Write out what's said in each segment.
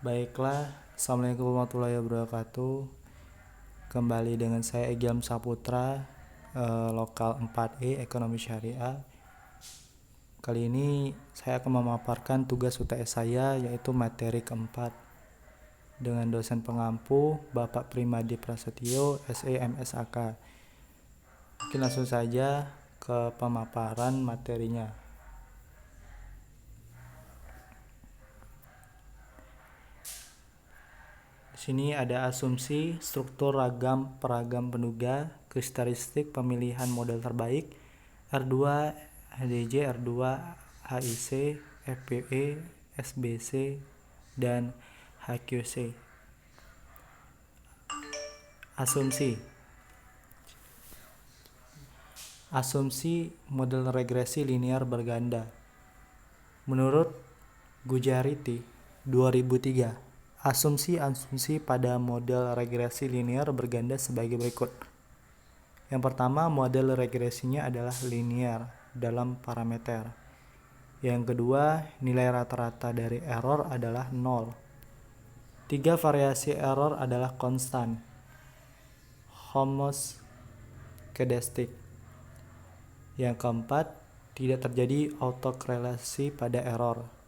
Baiklah, Assalamualaikum warahmatullahi wabarakatuh. Kembali dengan saya Egyam Saputra, lokal 4E Ekonomi Syariah. Kali ini saya akan memaparkan tugas UTS saya, yaitu materi keempat, dengan dosen pengampu Bapak Primadi Prasetyo, SE MSAK. Mungkin langsung saja ke pemaparan materinya. Di sini ada asumsi, struktur ragam peragam penduga, karakteristik pemilihan model terbaik, R2 HDJ, R2 HIC, FPE, SBC, dan HQC. Asumsi model regresi linear berganda. Menurut Gujarati 2003, asumsi pada model regresi linear berganda sebagai berikut. Yang pertama, model regresinya adalah linear dalam parameter. Yang kedua, nilai rata-rata dari error adalah 0. 3 variasi error adalah konstan, homoskedastik. Yang keempat, tidak terjadi autokorelasi pada error.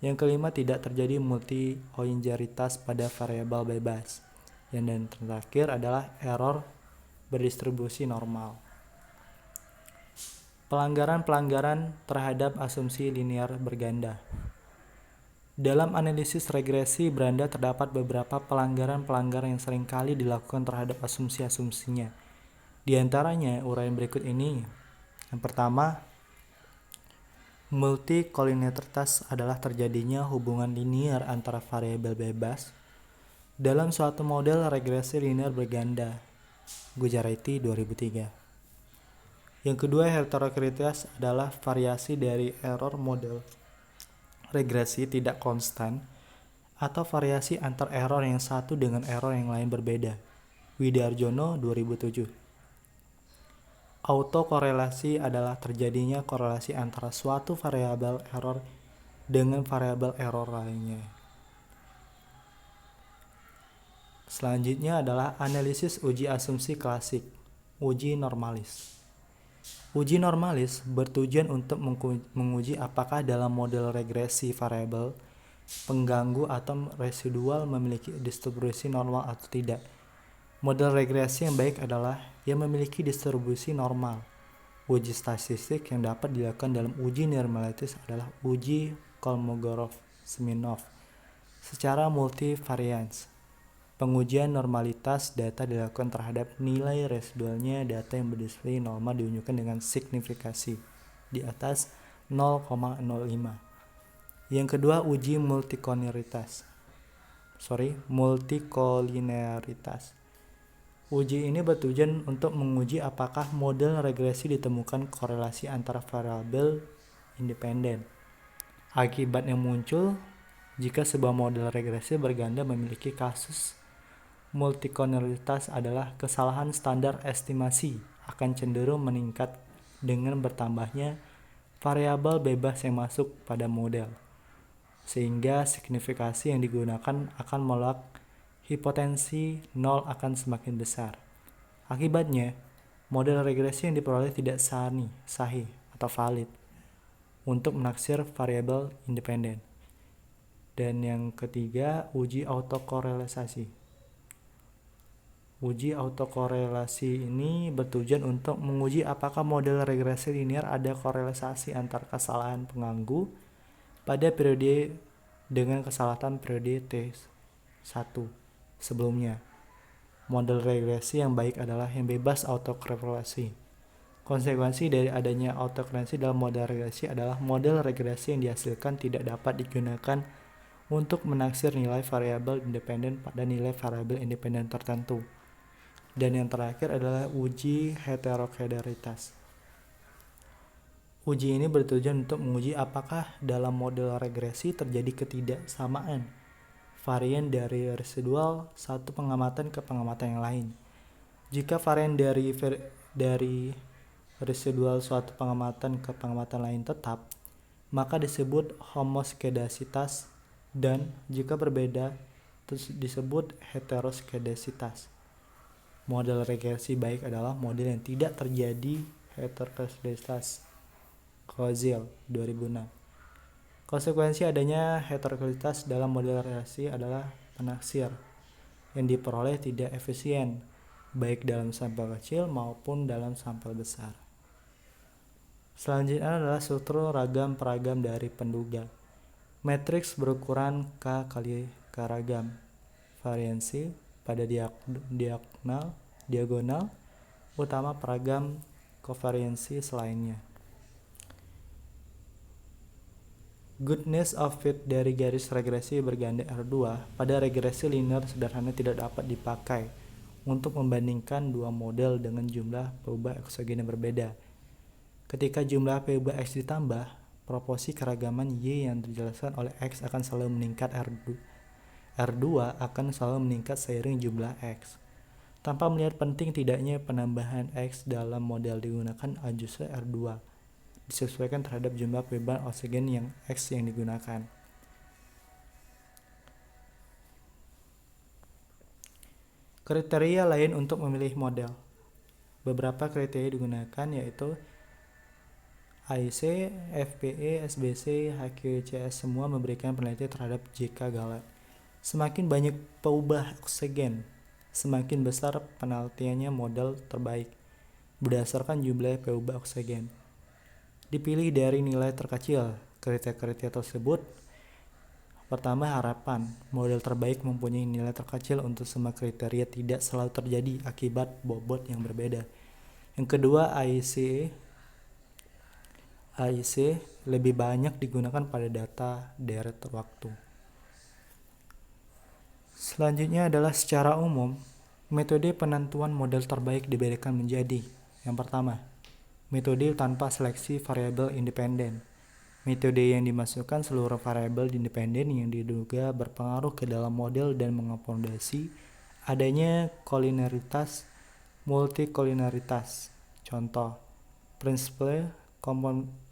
Yang kelima, tidak terjadi multi-oinjaritas pada variabel bebas. Dan terakhir adalah error berdistribusi normal. Pelanggaran terhadap asumsi linear berganda. Dalam analisis regresi berganda terdapat beberapa pelanggaran yang seringkali dilakukan terhadap asumsi-asumsinya. Di antaranya uraian berikut ini. Yang pertama, multikolinearitas adalah terjadinya hubungan linear antara variabel bebas dalam suatu model regresi linear berganda. Gujarati 2003. Yang kedua, heterokritas adalah variasi dari error model regresi tidak konstan atau variasi antar error yang satu dengan error yang lain berbeda. Widarjono 2007. Autokorelasi adalah terjadinya korelasi antara suatu variabel error dengan variabel error lainnya. Selanjutnya adalah analisis uji asumsi klasik, uji normalis. Uji normalis bertujuan untuk menguji apakah dalam model regresi variabel pengganggu atau residual memiliki distribusi normal atau tidak. Model regresi yang baik adalah yang memiliki distribusi normal. Uji statistik yang dapat dilakukan dalam uji normalitas adalah uji Kolmogorov-Smirnov secara multivarians. Pengujian normalitas data dilakukan terhadap nilai residualnya. Data yang berdistribusi normal diunjukkan dengan signifikasi di atas 0,05. Yang kedua, uji multikolinearitas. Uji ini bertujuan untuk menguji apakah model regresi ditemukan korelasi antara variabel independen. Akibat yang muncul jika sebuah model regresi berganda memiliki kasus multikolinearitas adalah kesalahan standar estimasi akan cenderung meningkat dengan bertambahnya variabel bebas yang masuk pada model, sehingga signifikasi yang digunakan akan menolak hipotensi 0 akan semakin besar. Akibatnya, model regresi yang diperoleh tidak sahih atau valid untuk menaksir variabel independen. Dan yang ketiga, uji autokorelasi. Uji autokorelasi ini bertujuan untuk menguji apakah model regresi linear ada korelasi antar kesalahan pengganggu pada periode dengan kesalahan periode T1 sebelumnya. Model regresi yang baik adalah yang bebas autokorelasi. Konsekuensi dari adanya autokorelasi dalam model regresi adalah model regresi yang dihasilkan tidak dapat digunakan untuk menaksir nilai variabel independen pada nilai variabel independen tertentu. Dan yang terakhir adalah uji heterokritas. Uji ini bertujuan untuk menguji apakah dalam model regresi terjadi ketidaksamaan varian dari residual satu pengamatan ke pengamatan yang lain. Jika varian dari residual suatu pengamatan ke pengamatan lain tetap, maka disebut homoskedasitas dan jika berbeda disebut heteroskedasitas. Model regresi baik adalah model yang tidak terjadi heteroskedasitas. Kozil 2006. Konsekuensi adanya heteroskedasitas dalam model regresi adalah penaksir yang diperoleh tidak efisien, baik dalam sampel kecil maupun dalam sampel besar. Selanjutnya adalah struktur ragam-peragam dari penduga. Matriks berukuran K kali K ragam. Variansi pada diagonal utama peragam kovariansi selainnya. Goodness of fit dari garis regresi berganda R2 pada regresi linear sederhana tidak dapat dipakai untuk membandingkan dua model dengan jumlah perubahan eksogen yang berbeda. Ketika jumlah perubahan X ditambah, proporsi keragaman Y yang dijelaskan oleh X akan selalu meningkat R2 akan selalu meningkat seiring jumlah X. Tanpa melihat penting tidaknya penambahan X dalam model digunakan ajustasi R2 disesuaikan terhadap jumlah perubahan oksigen yang X yang digunakan. Kriteria lain untuk memilih model. Beberapa kriteria digunakan yaitu AIC, FPE, SBC, HQCS semua memberikan penelitian terhadap JK Gallet. Semakin banyak peubah oksigen, semakin besar penelitiannya model terbaik berdasarkan jumlah peubah oksigen. Dipilih dari nilai terkecil. Kriteria tersebut: pertama, harapan model terbaik mempunyai nilai terkecil untuk semua kriteria tidak selalu terjadi akibat bobot yang berbeda. Yang kedua, AIC lebih banyak digunakan pada data deret waktu. Selanjutnya adalah secara umum, metode penentuan model terbaik dibedakan menjadi: yang pertama, metode tanpa seleksi variabel independen. Metode yang dimasukkan seluruh variabel independen yang diduga berpengaruh ke dalam model dan mengakomodasi adanya kolineritas, multikolineritas. Contoh, prinsip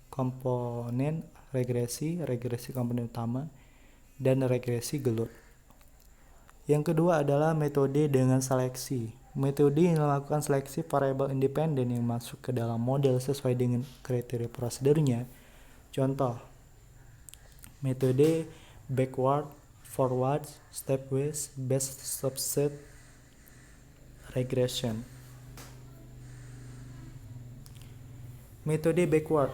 komponen regresi komponen utama, dan regresi gelut. Yang kedua adalah metode dengan seleksi. Metode yang melakukan seleksi variabel independen yang masuk ke dalam model sesuai dengan kriteria prosedurnya. Contoh, metode backward, forward, stepwise, best subset regression. Metode backward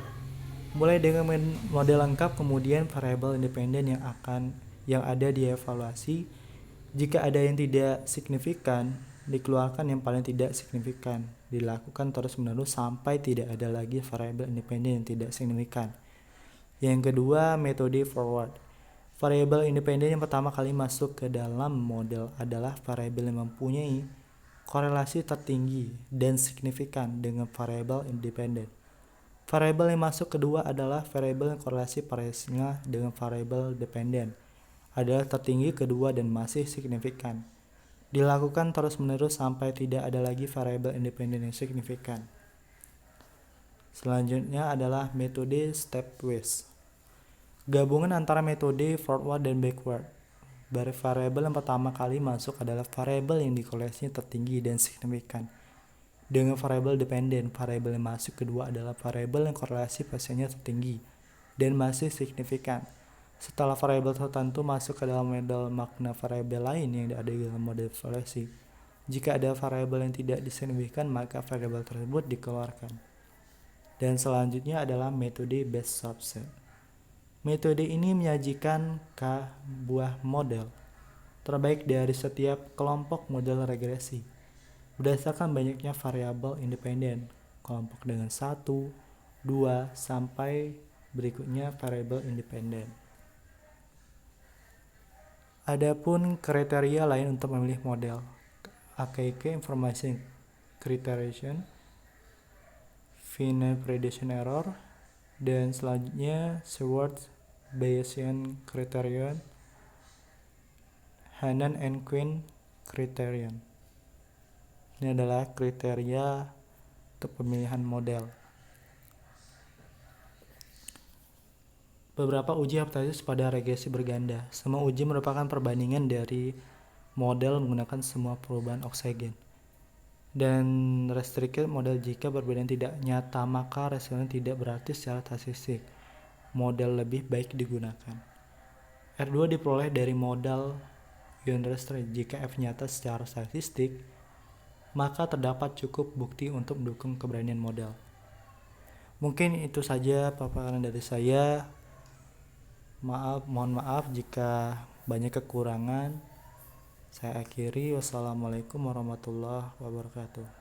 mulai dengan model lengkap, kemudian variabel independen yang ada dievaluasi. Jika ada yang tidak signifikan, dikeluarkan yang paling tidak signifikan. Dilakukan terus-menerus sampai tidak ada lagi variabel independen yang tidak signifikan. Yang kedua, metode forward. Variabel independen yang pertama kali masuk ke dalam model adalah variabel yang mempunyai korelasi tertinggi dan signifikan dengan variabel independen. Variabel yang masuk kedua adalah variabel yang korelasi paralelnya dengan variabel dependen adalah tertinggi kedua dan masih signifikan. Dilakukan terus-menerus sampai tidak ada lagi variabel independen yang signifikan. Selanjutnya adalah metode stepwise. Gabungan antara metode forward dan backward. Variabel yang pertama kali masuk adalah variabel yang dikorelasinya tertinggi dan signifikan dengan variabel dependen. Variabel yang masuk kedua adalah variabel yang korelasi pasiennya tertinggi dan masih signifikan. Setelah variabel tertentu masuk ke dalam model makna variabel lain yang ada di dalam model evaluasi. Jika ada variabel yang tidak disignifikan, maka variabel tersebut dikeluarkan. Dan selanjutnya adalah metode best subset. Metode ini menyajikan buah model terbaik dari setiap kelompok model regresi berdasarkan banyaknya variabel independen, kelompok dengan 1, 2, sampai berikutnya variabel independen. Adapun kriteria lain untuk memilih model, AKK Information Criterion, Finite Prediction Error, dan selanjutnya Shewhart Bayesian Criterion, Hannan and Quinn Criterion. Ini adalah kriteria untuk pemilihan model. Beberapa uji hipotesis pada regresi berganda. Semua uji merupakan perbandingan dari model menggunakan semua perubahan oksigen. Dan restricted model jika perbedaan tidak nyata, maka resikonya tidak berarti secara statistik. Model lebih baik digunakan. R2 diperoleh dari modal unrestricted. Jika F nyata secara statistik, maka terdapat cukup bukti untuk mendukung keberanian model. Mungkin itu saja paparan dari saya. Mohon maaf jika banyak kekurangan. Saya akhiri. Wassalamualaikum warahmatullahi wabarakatuh.